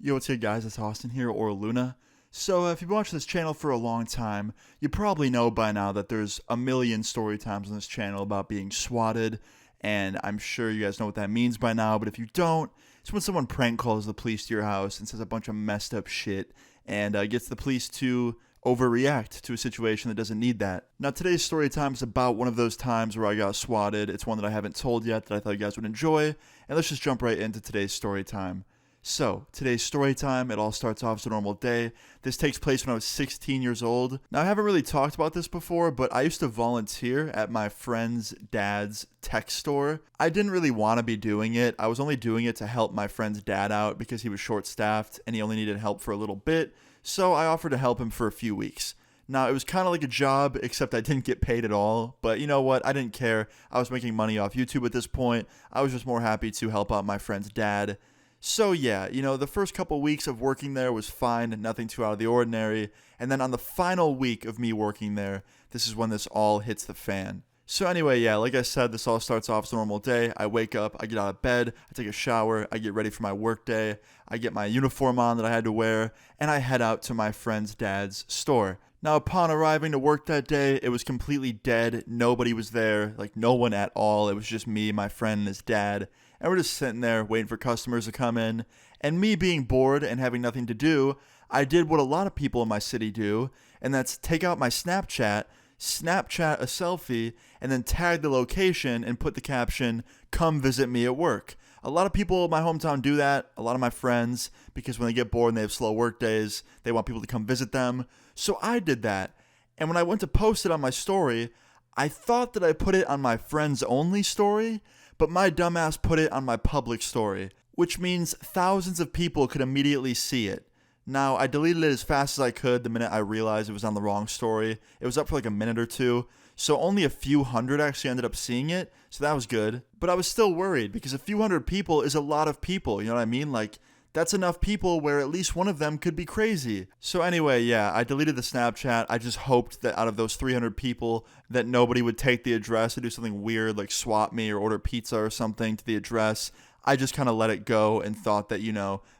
Yo, what's good, guys? It's Austin here, or Luna. So, if you've been watching this channel for a long time, you probably know by now that there's a million story times on this channel about being swatted, and I'm sure you guys know what that means by now, but if you don't, it's when someone prank calls the police to your house and says a bunch of messed up shit, and gets the police to overreact to a situation that doesn't need that. Now, today's story time is about one of those times where I got swatted. It's one that I haven't told yet that I thought you guys would enjoy, and let's just jump right into today's story time. So, today's story time, it all starts off as a normal day. This takes place when I was 16 years old. Now, I haven't really talked about this before, but I used to volunteer at my friend's dad's tech store. I didn't really want to be doing it. I was only doing it to help my friend's dad out because he was short-staffed and he only needed help for a little bit. So, I offered to help him for a few weeks. Now, it was kind of like a job, except I didn't get paid at all. But you know what? I didn't care. I was making money off YouTube at this point. I was just more happy to help out my friend's dad. So yeah, the first couple weeks of working there was fine, nothing too out of the ordinary, and then on the final week of me working there, this is when this all hits the fan. So anyway, yeah, like I said, this all starts off as a normal day. I wake up, I get out of bed, I take a shower, I get ready for my work day, I get my uniform on that I had to wear, and I head out to my friend's dad's store. Now, upon arriving to work that day, it was completely dead. Nobody was there, like no one at all. It was just me, my friend, and his dad. And we're just sitting there waiting for customers to come in. And me being bored and having nothing to do, I did what a lot of people in my city do, and that's take out my Snapchat a selfie, and then tag the location and put the caption, "Come visit me at work." A lot of people in my hometown do that, a lot of my friends, because when they get bored and they have slow work days, they want people to come visit them. So I did that, and when I went to post it on my story, I thought that I put it on my friends only story, but my dumbass put it on my public story, which means thousands of people could immediately see it. Now, I deleted it as fast as I could the minute I realized it was on the wrong story. It was up for like a minute or two, so only a few hundred actually ended up seeing it, so that was good. But I was still worried, because a few hundred people is a lot of people, you know what I mean? Like, that's enough people where at least one of them could be crazy. So anyway, yeah, I deleted the Snapchat. I just hoped that out of those 300 people that nobody would take the address and do something weird like swap me or order pizza or something to the address. I just kind of let it go and thought that,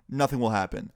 nothing will happen.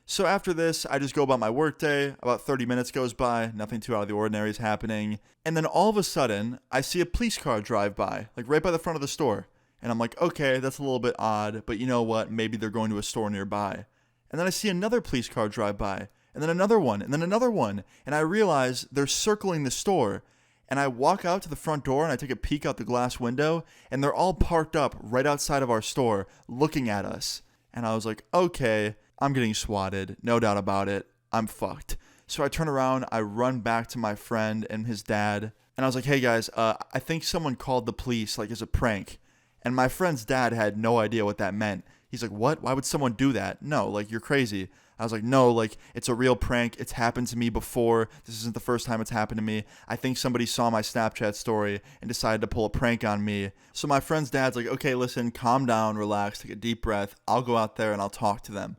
So after this, I just go about my workday. About 30 minutes goes by, nothing too out of the ordinary is happening. And then all of a sudden, I see a police car drive by, like right by the front of the store. And I'm like, okay, that's a little bit odd, but you know what? Maybe they're going to a store nearby. And then I see another police car drive by, and then another one, and then another one. And I realize they're circling the store. And I walk out to the front door, and I take a peek out the glass window, and they're all parked up right outside of our store, looking at us. And I was like, okay, I'm getting swatted, no doubt about it. I'm fucked. So I turn around, I run back to my friend and his dad, and I was like, hey guys, I think someone called the police, like as a prank. And my friend's dad had no idea what that meant. He's like, what? Why would someone do that? No, like, you're crazy. I was like, no, like, it's a real prank. It's happened to me before. This isn't the first time it's happened to me. I think somebody saw my Snapchat story and decided to pull a prank on me. So my friend's dad's like, okay, listen, calm down, relax, take a deep breath. I'll go out there and I'll talk to them.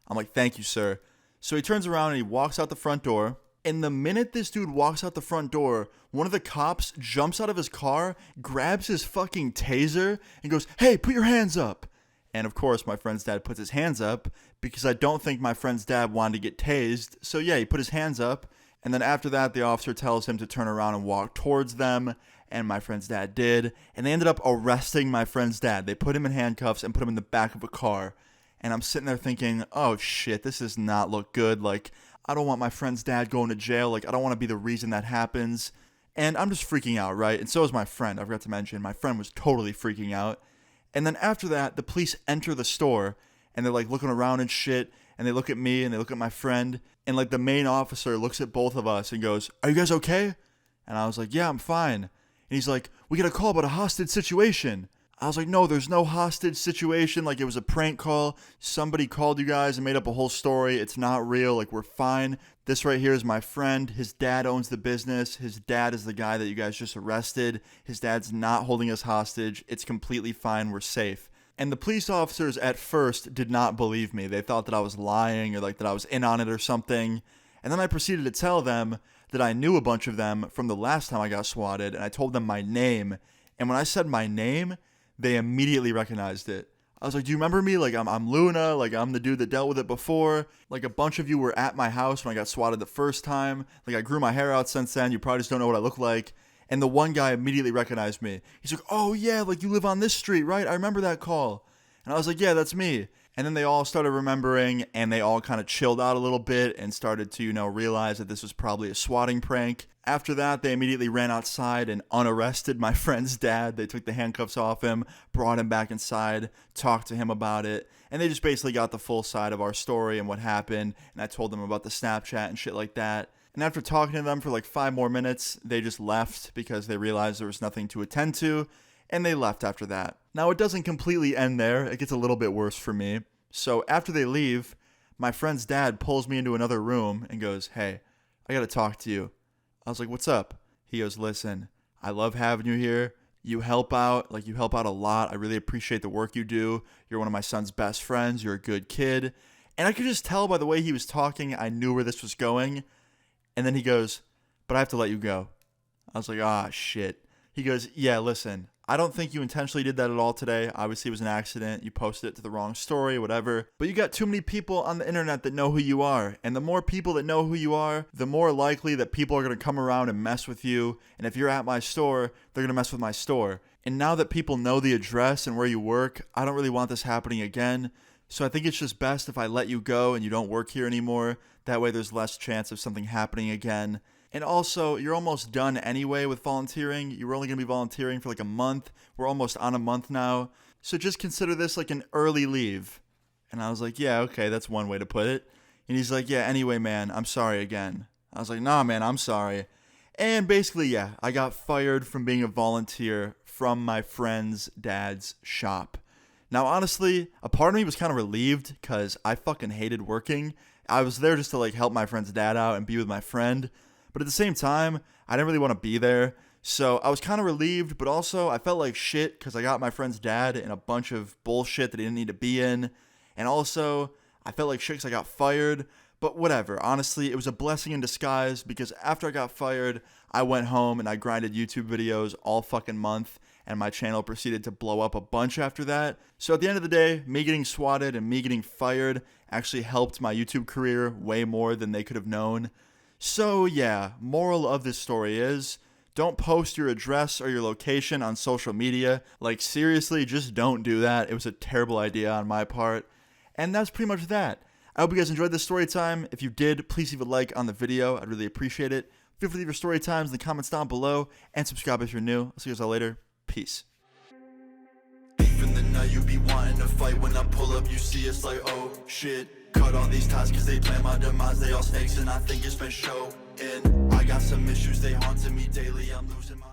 I'm like, thank you, sir. So he turns around and he walks out the front door. And the minute this dude walks out the front door, one of the cops jumps out of his car, grabs his fucking taser, and goes, hey, put your hands up. And of course, my friend's dad puts his hands up, because I don't think my friend's dad wanted to get tased. So yeah, he put his hands up. And then after that, the officer tells him to turn around and walk towards them. And my friend's dad did. And they ended up arresting my friend's dad. They put him in handcuffs and put him in the back of a car. And I'm sitting there thinking, oh shit, this does not look good. Like, I don't want my friend's dad going to jail. Like, I don't want to be the reason that happens. And I'm just freaking out, right? And so is my friend. I forgot to mention, my friend was totally freaking out. And then after that, the police enter the store, and they're like looking around and shit. And they look at me and they look at my friend. And like the main officer looks at both of us and goes, are you guys okay? And I was like, yeah, I'm fine. And he's like, we got a call about a hostage situation. I was like, no, there's no hostage situation. Like, it was a prank call. Somebody called you guys and made up a whole story. It's not real. Like, we're fine. This right here is my friend. His dad owns the business. His dad is the guy that you guys just arrested. His dad's not holding us hostage. It's completely fine. We're safe. And the police officers at first did not believe me. They thought that I was lying, or like that I was in on it or something. And then I proceeded to tell them that I knew a bunch of them from the last time I got swatted, and I told them my name. And when I said my name, they immediately recognized it. I was like, do you remember me? Like, I'm Luna. Like, I'm the dude that dealt with it before. Like, a bunch of you were at my house when I got swatted the first time. Like, I grew my hair out since then. You probably just don't know what I look like. And the one guy immediately recognized me. He's like, oh, yeah, like, you live on this street, right? I remember that call. And I was like, yeah, that's me. And then they all started remembering, and they all kind of chilled out a little bit and started to, realize that this was probably a swatting prank. After that, they immediately ran outside and unarrested my friend's dad. They took the handcuffs off him, brought him back inside, talked to him about it, and they just basically got the full side of our story and what happened, and I told them about the Snapchat and shit like that. And after talking to them for like 5 more minutes, they just left because they realized there was nothing to attend to, and they left after that. Now, it doesn't completely end there. It gets a little bit worse for me. So after they leave, my friend's dad pulls me into another room and goes, hey, I gotta talk to you. I was like, what's up? He goes, listen, I love having you here. You help out. Like, you help out a lot. I really appreciate the work you do. You're one of my son's best friends. You're a good kid. And I could just tell by the way he was talking, I knew where this was going. And then he goes, but I have to let you go. I was like, ah, shit. He goes, yeah, listen, I don't think you intentionally did that at all today. Obviously, it was an accident. You posted it to the wrong story, whatever. But you got too many people on the internet that know who you are. And the more people that know who you are, the more likely that people are going to come around and mess with you. And if you're at my store, they're going to mess with my store. And now that people know the address and where you work, I don't really want this happening again. So I think it's just best if I let you go and you don't work here anymore. That way there's less chance of something happening again. And also, you're almost done anyway with volunteering. You were only going to be volunteering for like a month. We're almost on a month now. So just consider this like an early leave. And I was like, yeah, okay, that's one way to put it. And he's like, yeah, anyway, man, I'm sorry again. I was like, nah, man, I'm sorry. And basically, yeah, I got fired from being a volunteer from my friend's dad's shop. Now, honestly, a part of me was kind of relieved because I fucking hated working. I was there just to like help my friend's dad out and be with my friend. But at the same time, I didn't really want to be there. So I was kind of relieved, but also I felt like shit because I got my friend's dad in a bunch of bullshit that he didn't need to be in. And also, I felt like shit because I got fired. But whatever. Honestly, it was a blessing in disguise because after I got fired, I went home and I grinded YouTube videos all fucking month. And my channel proceeded to blow up a bunch after that. So at the end of the day, me getting swatted and me getting fired actually helped my YouTube career way more than they could have known. So yeah, moral of this story is, don't post your address or your location on social media. Like seriously, just don't do that. It was a terrible idea on my part. And that's pretty much that. I hope you guys enjoyed this story time. If you did, please leave a like on the video. I'd really appreciate it. Feel free to leave your story times in the comments down below. And subscribe if you're new. I'll see you guys all later. Peace. Even the night you be wanting to fight. When I pull up, you see it's like, oh shit. Cut all these ties cause they plan my demise. They all snakes and I think it's been showing. I got some issues, they haunting me daily. I'm losing my